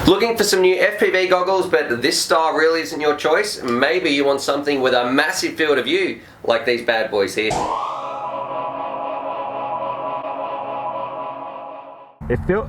Looking for some new FPV goggles, but this style really isn't your choice? Maybe you want something with a massive field of view, like these bad boys here. It feels...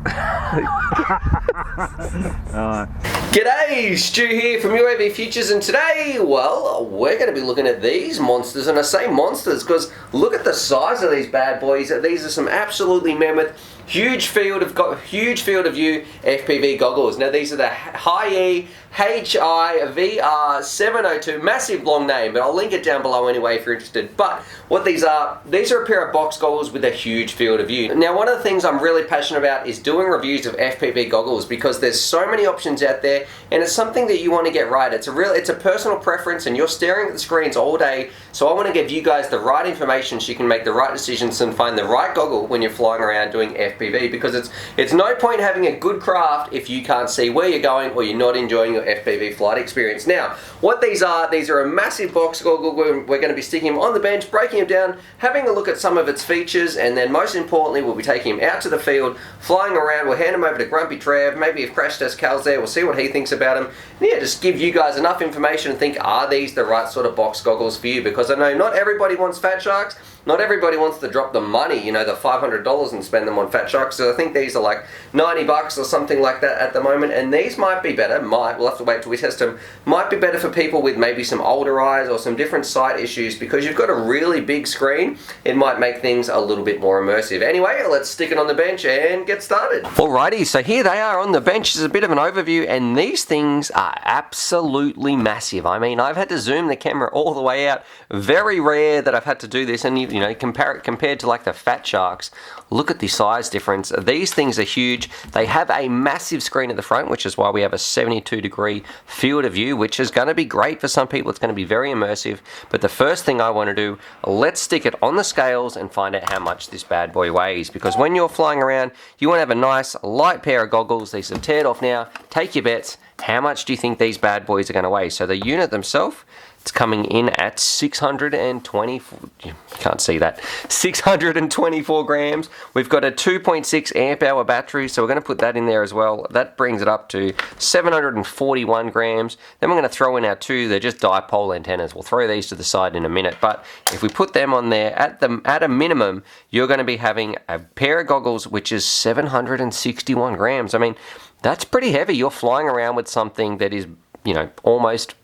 G'day, Stu here from UAVfutures, and today, well, we're going to be looking at these monsters, and I say monsters because look at the size of these bad boys. These are some absolutely mammoth, huge field of view FPV goggles. Now these are the Hiee HDVR702, massive long name, but I'll link it down below anyway if you're interested. But what these are a pair of box goggles with a huge field of view. Now one of the things I'm really passionate about is doing reviews of FPV goggles because there's so many options out there, and it's something that you want to get right. It's a personal preference, and you're staring at the screens all day, so I want to give you guys the right information so you can make the right decisions and find the right goggle when you're flying around doing FPV, because it's no point having a good craft if you can't see where you're going or you're not enjoying your FPV flight experience. Now, what these are a massive box goggle. We're going to be sticking them on the bench, breaking them down, having a look at some of its features, and then most importantly, we'll be taking them out to the field, flying around. We'll hand them over to Grumpy Trev. Maybe if Crash Test Cal's there, we'll see what he thinks about them. And yeah, just give you guys enough information and think, are these the right sort of box goggles for you? Because I know not everybody wants Fat Sharks. Not everybody wants to drop the money, you know, the $500 and spend them on Fat Sharks. So I think these are like 90 bucks or something like that at the moment. And these might be better, we'll have to wait till we test them, might be better for people with maybe some older eyes or some different sight issues, because you've got a really big screen. It might make things a little bit more immersive. Anyway, let's stick it on the bench and get started. Alrighty, so here they are on the bench. This is a bit of an overview, and these things are absolutely massive. I mean, I've had to zoom the camera all the way out. Very rare that I've had to do this, and you know, compared to like the Fat Sharks, look at the size difference. These things are huge. They have a massive screen at the front, which is why we have a 72-degree field of view, which is going to be great for some people. It's going to be very immersive. But the first thing I want to do, let's stick it on the scales and find out how much this bad boy weighs, because when you're flying around, you want to have a nice light pair of goggles. These are teared off now. Take your bets. How much do you think these bad boys are going to weigh? So the unit themselves, it's coming in at 624 grams. We've got a 2.6 amp hour battery, so we're going to put that in there as well. That brings it up to 741 grams. Then we're going to throw in our two, they're just dipole antennas. We'll throw these to the side in a minute, but if we put them on there, at a minimum, you're going to be having a pair of goggles, which is 761 grams. I mean, that's pretty heavy. You're flying around with something that is, you know, almost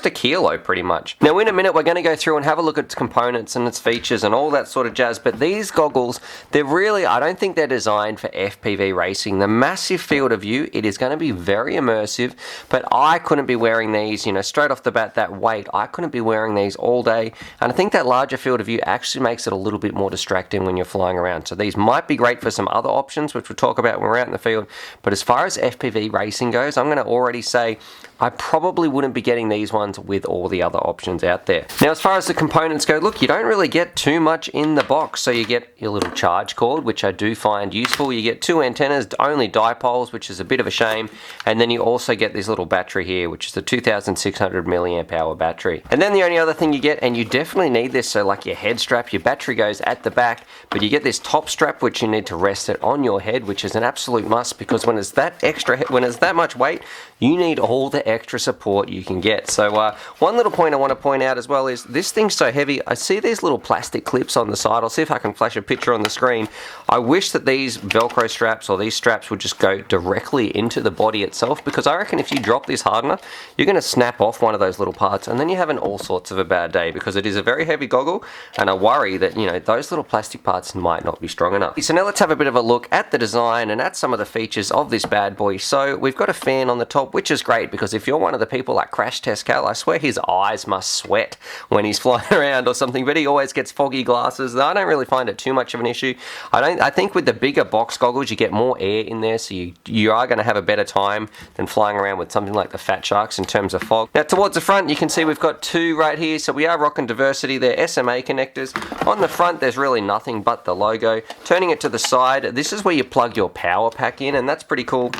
a kilo pretty much. Now in a minute we're going to go through and have a look at its components and its features and all that sort of jazz, but these goggles, they're really, I don't think they're designed for FPV racing. The massive field of view, it is going to be very immersive, but I couldn't be wearing these, you know, straight off the bat, that weight, I couldn't be wearing these all day, and I think that larger field of view actually makes it a little bit more distracting when you're flying around. So these might be great for some other options, which we'll talk about when we're out in the field, but as far as FPV racing goes, I'm going to already say I probably wouldn't be getting these ones with all the other options out there. Now as far as the components go, look, you don't really get too much in the box. So you get your little charge cord, which I do find useful. You get two antennas, only dipoles, which is a bit of a shame. And then you also get this little battery here, which is the 2600 milliamp hour battery. And then the only other thing you get, and you definitely need this, so like your head strap, your battery goes at the back, but you get this top strap, which you need to rest it on your head, which is an absolute must, because when it's that much weight, you need all the extra support you can get. So one little point I want to point out as well is this thing's so heavy. I see these little plastic clips on the side. I'll see if I can flash a picture on the screen. I wish that these velcro straps or these straps would just go directly into the body itself, because I reckon if you drop this hard enough, you're going to snap off one of those little parts, and then you're having all sorts of a bad day, because it is a very heavy goggle, and I worry that, you know, those little plastic parts might not be strong enough. So now let's have a bit of a look at the design and at some of the features of this bad boy. So we've got a fan on the top, which is great, because if you're one of the people like Crash Test Cal, I swear his eyes must sweat when he's flying around or something, but he always gets foggy glasses. I don't really find it too much of an issue. I think with the bigger box goggles, you get more air in there, so you are going to have a better time than flying around with something like the Fat Sharks in terms of fog. Now towards the front, you can see we've got two right here, so we are rocking diversity. They're SMA connectors. On the front, there's really nothing but the logo. Turning it to the side, this is where you plug your power pack in, and that's pretty cool.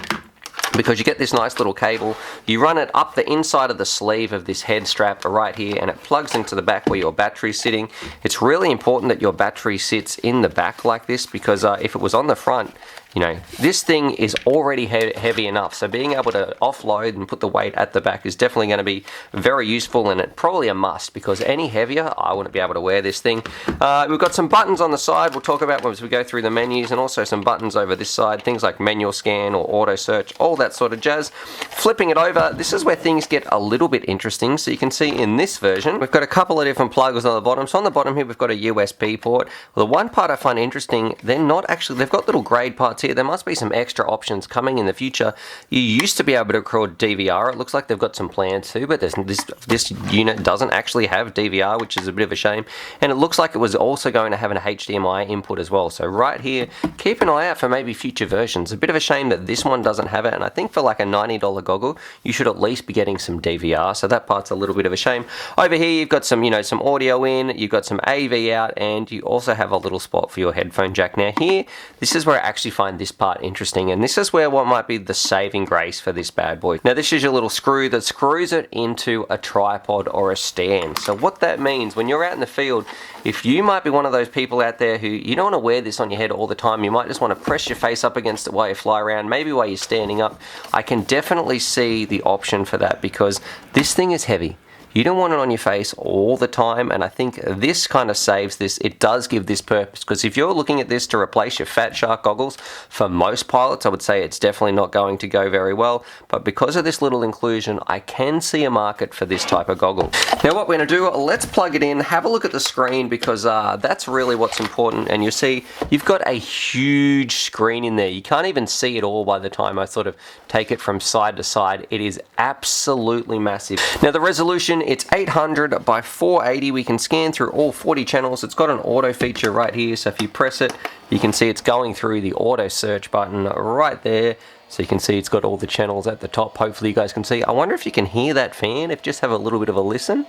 because you get this nice little cable. You run it up the inside of the sleeve of this head strap right here, and it plugs into the back where your battery's sitting. It's really important that your battery sits in the back like this, because if it was on the front, you know, this thing is already heavy enough, so being able to offload and put the weight at the back is definitely going to be very useful, and it probably a must, because any heavier, I wouldn't be able to wear this thing. We've got some buttons on the side we'll talk about as we go through the menus, and also some buttons over this side, things like manual scan or auto search, all that sort of jazz. Flipping it over, this is where things get a little bit interesting. So you can see in this version, we've got a couple of different plugs on the bottom. So on the bottom here, we've got a USB port. Well, the one part I find interesting, they're not actually, they've got little grade parts here. There must be some extra options coming in the future. You used to be able to record DVR. It looks like they've got some plans too, but this unit doesn't actually have DVR, which is a bit of a shame. And it looks like it was also going to have an HDMI input as well. So right here, keep an eye out for maybe future versions. A bit of a shame that this one doesn't have it, and I think for like a $90 goggle, you should at least be getting some DVR. So that part's a little bit of a shame. Over here, you've got some, you know, some audio in, you've got some AV out, and you also have a little spot for your headphone jack. Now here, this is where I actually find this part interesting, and this is where what might be the saving grace for this bad boy. Now this is your little screw that screws it into a tripod or a stand. So what that means, when you're out in the field, if you might be one of those people out there who you don't want to wear this on your head all the time, you might just want to press your face up against it while you fly around, maybe while you're standing up, I can definitely see the option for that, because this thing is heavy. You don't want it on your face all the time, and I think this kind of saves this. It does give this purpose, because if you're looking at this to replace your Fat Shark goggles, for most pilots, I would say it's definitely not going to go very well, but because of this little inclusion, I can see a market for this type of goggle. Now what we're going to do, let's plug it in, have a look at the screen, because that's really what's important, and you see you've got a huge screen in there. You can't even see it all by the time I sort of take it from side to side. It is absolutely massive. Now the resolution, it's 800 by 480. We can scan through all 40 channels. It's got an auto feature right here, so if you press it, you can see it's going through the auto search button right there. So you can see it's got all the channels at the top. Hopefully you guys can see. I wonder if you can hear that fan, if just have a little bit of a listen.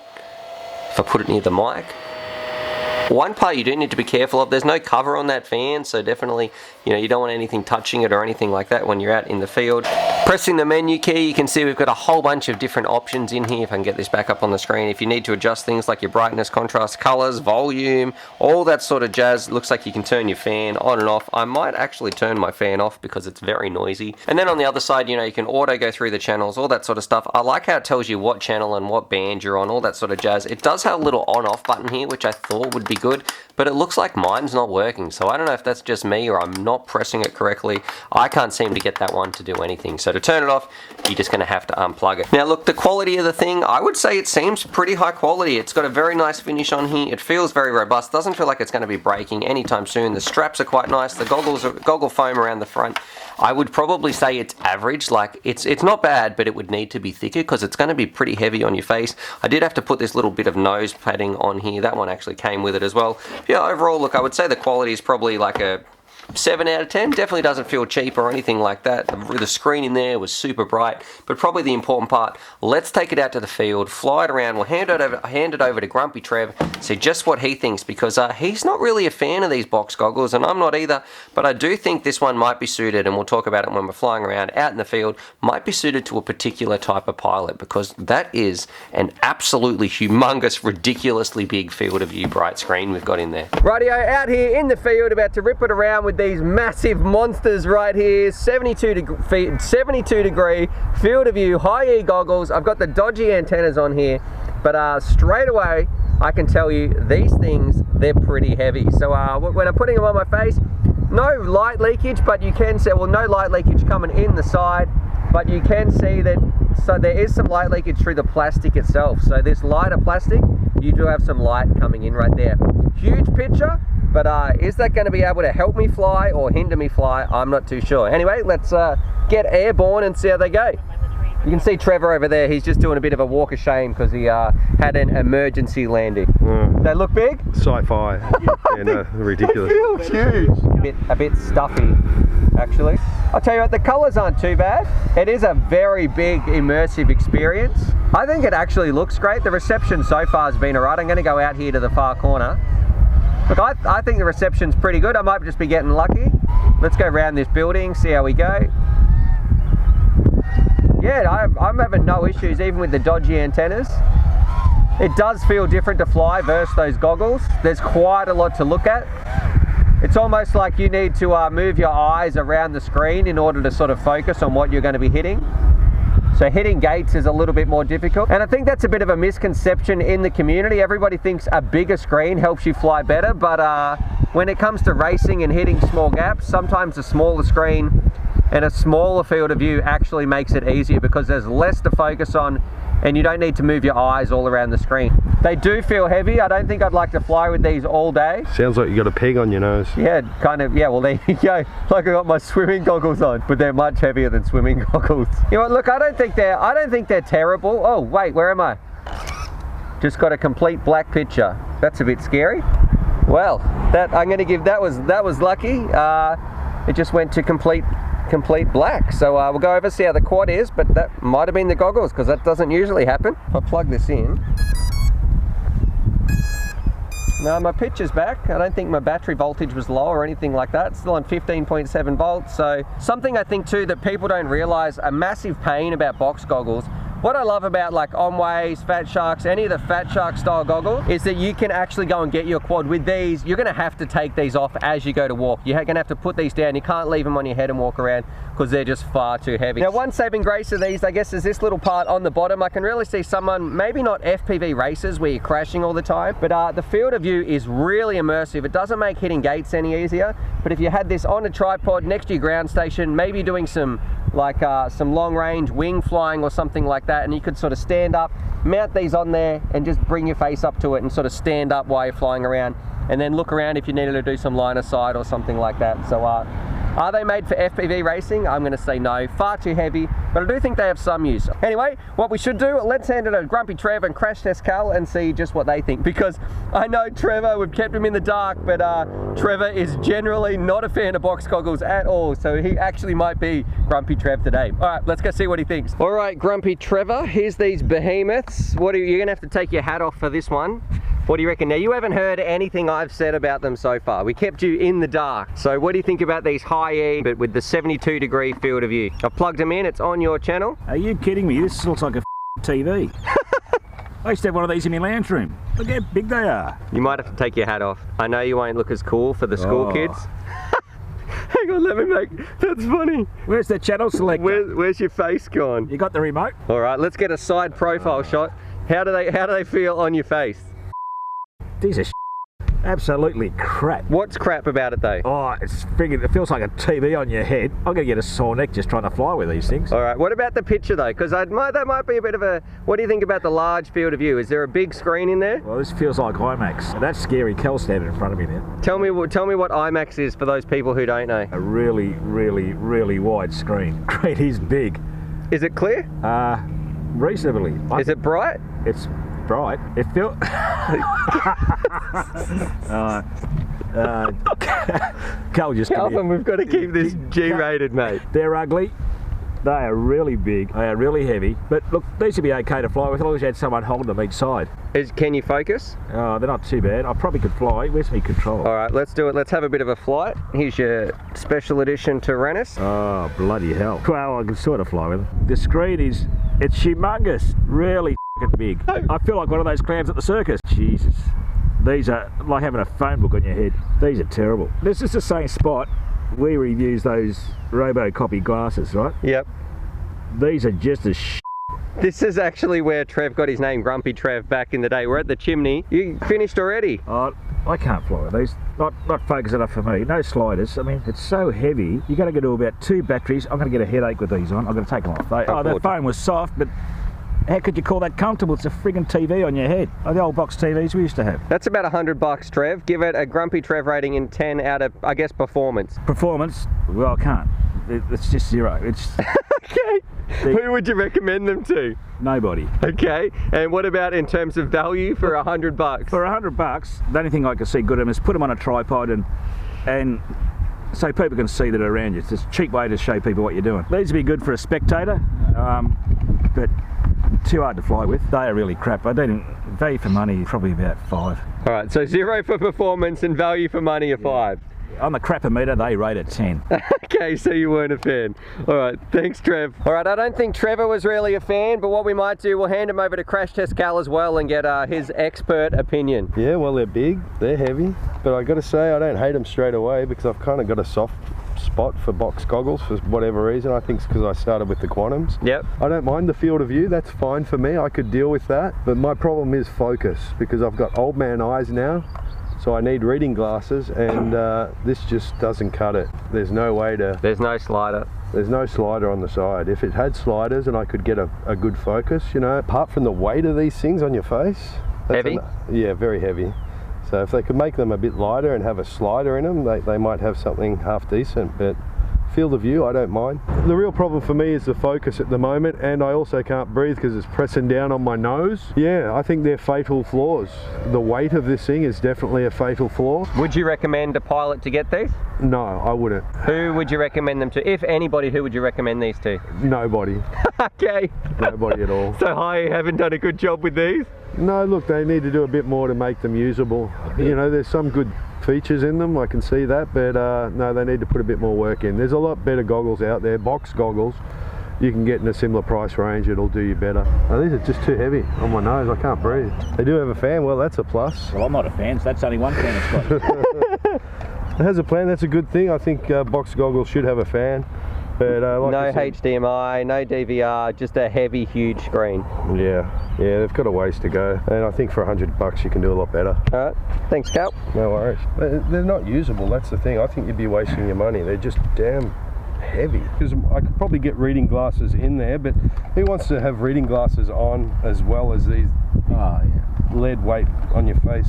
If I put it near the mic. One part you do need to be careful of, there's no cover on that fan, so definitely, you know, you don't want anything touching it or anything like that when you're out in the field. Pressing the menu key, you can see we've got a whole bunch of different options in here. If I can get this back up on the screen, if you need to adjust things like your brightness, contrast, colors, volume, all that sort of jazz. It looks like you can turn your fan on and off. I might actually turn my fan off because it's very noisy. And then on the other side, you know, you can auto go through the channels, all that sort of stuff. I like how it tells you what channel and what band you're on, all that sort of jazz. It does have a little on-off button here, which I thought would be good, but it looks like mine's not working. So I don't know if that's just me or I'm not pressing it correctly. I can't seem to get that one to do anything. So to turn it off, you're just going to have to unplug it. Now look, the quality of the thing, I would say it seems pretty high quality. It's got a very nice finish on here. It feels very robust. Doesn't feel like it's going to be breaking anytime soon. The straps are quite nice. The goggle foam around the front, I would probably say it's average. Like it's not bad, but it would need to be thicker because it's going to be pretty heavy on your face. I did have to put this little bit of nose padding on here. That one actually came with it as well. Yeah, overall, look, I would say the quality is probably like a 7 out of 10. Definitely doesn't feel cheap or anything like that. The screen in there was super bright, but probably the important part, let's take it out to the field, fly it around. We'll hand it over to Grumpy Trev, see just what he thinks, because he's not really a fan of these box goggles, and I'm not either, but I do think this one might be suited, and we'll talk about it when we're flying around out in the field, might be suited to a particular type of pilot, because that is an absolutely humongous, ridiculously big field of view bright screen we've got in there. Rightio, out here in the field, about to rip it around with these massive monsters right here, 72 degree field of view Hiee goggles. I've got the dodgy antennas on here, but straight away I can tell you these things, they're pretty heavy. So when I'm putting them on my face, no light leakage, but you can see, well, no light leakage coming in the side, but you can see that, so there is some light leakage through the plastic itself. So this lighter plastic, you do have some light coming in right there. Huge picture, but is that going to be able to help me fly or hinder me fly? I'm not too sure. Anyway, let's get airborne and see how they go. You can see Trevor over there, he's just doing a bit of a walk of shame because he had an emergency landing. They look big? Sci-fi. Yeah, no, ridiculous. It feels huge. A bit stuffy, actually. I'll tell you what, the colours aren't too bad. It is a very big immersive experience. I think it actually looks great. The reception so far has been alright. I'm going to go out here to the far corner. Look, I think the reception's pretty good. I might just be getting lucky. Let's go around this building, see how we go. Yeah, I'm having no issues even with the dodgy antennas. It does feel different to fly versus those goggles. There's quite a lot to look at. It's almost like you need to move your eyes around the screen in order to sort of focus on what you're going to be hitting. So hitting gates is a little bit more difficult. And I think that's a bit of a misconception in the community. Everybody thinks a bigger screen helps you fly better, but when it comes to racing and hitting small gaps, sometimes a smaller screen and a smaller field of view actually makes it easier because there's less to focus on and you don't need to move your eyes all around the screen. They do feel heavy. I don't think I'd like to fly with these all day. Sounds like you got a peg on your nose. Yeah, kind of. Yeah, well, there you go. Like I got my swimming goggles on, but they're much heavier than swimming goggles. You know what? Look, I don't think they're terrible. Oh wait, where am I? Just got a complete black picture. That's a bit scary. Well, that I'm going to give that was lucky. It just went to complete black. So we'll go over see how the quad is, but that might have been the goggles because that doesn't usually happen. If I plug this in. No, my picture's back. I don't think my battery voltage was low or anything like that. It's still on 15.7 volts. So something I think too that people don't realize, a massive pain about box goggles. What I love about like Omways, Fat Sharks, any of the Fat Shark style goggles is that you can actually go and get your quad with these. You're gonna have to take these off as you go to walk. You're gonna have to put these down. You can't leave them on your head and walk around because they're just far too heavy. Now, one saving grace of these, I guess, is this little part on the bottom. I can really see someone, maybe not FPV racers where you're crashing all the time, but the field of view is really immersive. It doesn't make hitting gates any easier, but if you had this on a tripod next to your ground station, maybe doing some long range wing flying or something like that, and you could sort of stand up, mount these on there and just bring your face up to it and sort of stand up while you're flying around, and then look around if you needed to do some line of sight or something like that. So are they made for FPV racing? I'm going to say no, far too heavy, but I do think they have some use. Anyway, what we should do, let's hand it to Grumpy Trev and Crash Test Cal and see just what they think, because I know Trevor, we've kept him in the dark, but Trevor is generally not a fan of box goggles at all, so he actually might be Grumpy Trev today. All right, let's go see what he thinks. All right, Grumpy Trevor, here's these behemoths. You're going to have to take your hat off for this one. What do you reckon? Now, you haven't heard anything I've said about them so far. We kept you in the dark. So what do you think about these Hiee, but with the 72-degree field of view? I've plugged them in, it's on your channel. Are you kidding me? This looks like a TV. I used to have one of these in my lounge room. Look how big they are. You might have to take your hat off. I know you won't look as cool for the school kids. Hang on, let me make, that's funny. Where's the channel selector? Where's your face gone? You got the remote? All right, let's get a side profile shot. How do they feel on your face? These are absolutely crap. What's crap about it though? Oh, it feels like a TV on your head. I'm gonna get a sore neck just trying to fly with these things. All right, what about the picture though? Because that might be a bit of a, what do you think about the large field of view? Is there a big screen in there? Well, this feels like IMAX. That's scary. Kel's standing in front of me now. Tell me what IMAX is for those people who don't know. A really, really, really wide screen. It is big. Is it clear? Reasonably. Is it bright? It's bright. It feels. Calvin, we've got to keep this G-rated, mate. They're ugly. They are really big. They are really heavy. But look, these would be okay to fly with as long as you had someone holding them each side. Can you focus? Oh, they're not too bad. I probably could fly. Where's my control? All right, let's do it. Let's have a bit of a flight. Here's your special edition Tyrannus. Oh, bloody hell. Well, I can sort of fly with it. The screen it's humongous. Really big. I feel like one of those clowns at the circus. Jesus. These are like having a phone book on your head. These are terrible. This is the same spot we reviews those RoboCopy glasses, right? Yep. These are just as This is actually where Trev got his name, Grumpy Trev, back in the day. We're at the chimney. You finished already? Oh, I can't fly with these. Not focus enough for me. No sliders. I mean, it's so heavy. You're going to get to about 2 batteries. I'm going to get a headache with these on. I'm going to take them off. The phone was soft, but how could you call that comfortable? It's a friggin' TV on your head. Like the old box TVs we used to have. That's about $100, Trev. Give it a Grumpy Trev rating in 10 out of, I guess, performance. Performance? Well, I can't. It's just 0. It's okay. Who would you recommend them to? Nobody. Okay. And what about in terms of value for $100? For $100, the only thing I can see good at them is put them on a tripod and so people can see that around you. It's a cheap way to show people what you're doing. These would be good for a spectator, but too hard to fly with. They are really crap. I don't value for money, probably about 5. All right, so 0 for performance and value for money of 5. On the crapometer, they rate at 10. Okay, so you weren't a fan. All right, thanks, Trev. All right, I don't think Trevor was really a fan, but what we might do, we'll hand him over to Crash Test Cal as well and get his expert opinion. Yeah, well, they're big, they're heavy, but I got to say I don't hate them straight away because I've kind of got a soft spot for box goggles for whatever reason. I think it's because I started with the Quantums. Yep. I don't mind the field of view, that's fine for me. I could deal with that, but my problem is focus because I've got old man eyes now. So I need reading glasses, and this just doesn't cut it. There's no way to... There's no slider. There's no slider on the side. If it had sliders and I could get a good focus, you know, apart from the weight of these things on your face. Heavy? Yeah, very heavy. So if they could make them a bit lighter and have a slider in them, they might have something half decent, but field of view, I don't mind. The real problem for me is the focus at the moment, and I also can't breathe because it's pressing down on my nose. Yeah, I think they're fatal flaws. The weight of this thing is definitely a fatal flaw. Would you recommend a pilot to get these? No, I wouldn't. Who would you recommend them to? If anybody, who would you recommend these to? Nobody. Okay. Nobody at all. So Hiee haven't done a good job with these? No, look, they need to do a bit more to make them usable. You know, there's some good features in them, I can see that, but no, they need to put a bit more work in. There's a lot better goggles out there, box goggles, you can get in a similar price range, it'll do you better. Oh, these are just too heavy on my nose, I can't breathe. They do have a fan, well that's a plus. Well, I'm not a fan, so that's only one fan it's got. It has a plan, that's a good thing. I think box goggles should have a fan. But, like no said, HDMI, no DVR, just a heavy, huge screen. Yeah, they've got a ways to go. And I think for $100 you can do a lot better. All right, thanks Cal. No worries. But they're not usable, that's the thing. I think you'd be wasting your money. They're just damn heavy. Because I could probably get reading glasses in there, but who wants to have reading glasses on as well as these lead weight on your face?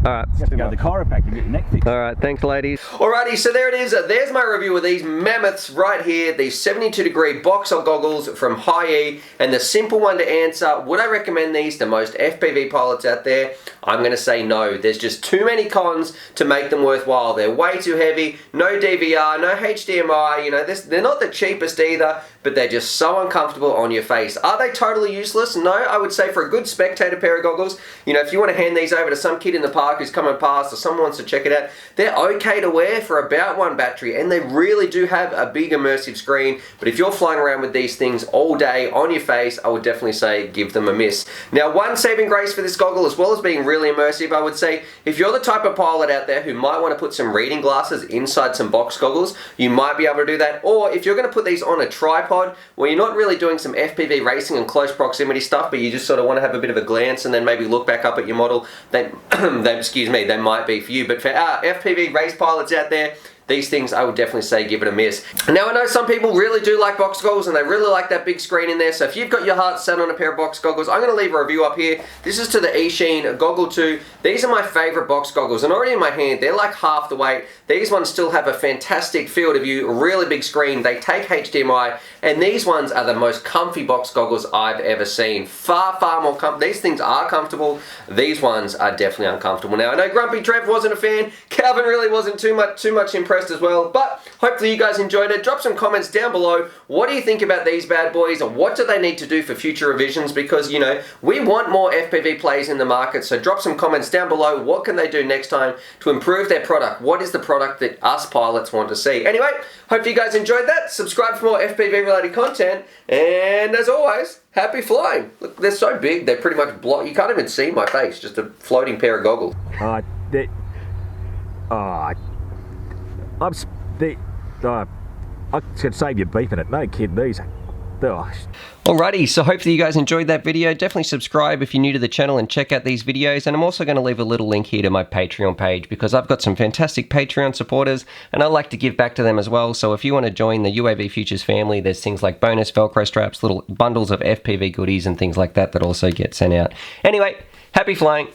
All right. You have to go to the chiropractor and get your neck fixed. All right, thanks ladies. Alrighty, so there it is. There's my review of these mammoths right here, these 72-degree boxer goggles from Hiee, and the simple one to answer, would I recommend these to most FPV pilots out there? I'm going to say no. There's just too many cons to make them worthwhile. They're way too heavy, no DVR, no HDMI, you know, they're not the cheapest either, but they're just so uncomfortable on your face. Are they totally useless? No, I would say for a good spectator pair of goggles, you know, if you want to hand these over to some kid in the park who's coming past or someone wants to check it out, they're okay to wear for about one battery, and they really do have a big immersive screen. But if you're flying around with these things all day on your face, I would definitely say give them a miss. Now, one saving grace for this goggle, as well as being really immersive, I would say if you're the type of pilot out there who might want to put some reading glasses inside some box goggles, you might be able to do that. Or if you're going to put these on a tripod where you're not really doing some FPV racing and close proximity stuff, but you just sort of want to have a bit of a glance and then maybe look back up at your model, then excuse me, they might be for you. But for our FPV race pilots out there, these things I would definitely say give it a miss. Now I know some people really do like box goggles and they really like that big screen in there, so if you've got your heart set on a pair of box goggles, I'm going to leave a review up here. This is to the Eachine Goggle 2. These are my favourite box goggles, and already in my hand they're like half the weight. These ones still have a fantastic field of view, a really big screen, they take HDMI, and these ones are the most comfy box goggles I've ever seen. Far more comfortable. These things are comfortable, these ones are definitely uncomfortable. Now I know Grumpy Trev wasn't a fan, Calvin really wasn't too much impressed as well, but hopefully you guys enjoyed it. Drop some comments down below. What do you think about these bad boys, or what do they need to do for future revisions? Because, you know, we want more FPV players in the market, so drop some comments down below. What can they do next time to improve their product? What is the product that us pilots want to see? Anyway, hope you guys enjoyed that. Subscribe for more FPV related content, and as always, happy flying. Look, they're so big, they're pretty much blocked. You can't even see my face, just a floating pair of goggles. I could save you beeping it. No kid, these. Alrighty, so hopefully you guys enjoyed that video. Definitely subscribe if you're new to the channel and check out these videos. And I'm also going to leave a little link here to my Patreon page because I've got some fantastic Patreon supporters and I like to give back to them as well. So if you want to join the UAVfutures family, there's things like bonus Velcro straps, little bundles of FPV goodies and things like that that also get sent out. Anyway, happy flying.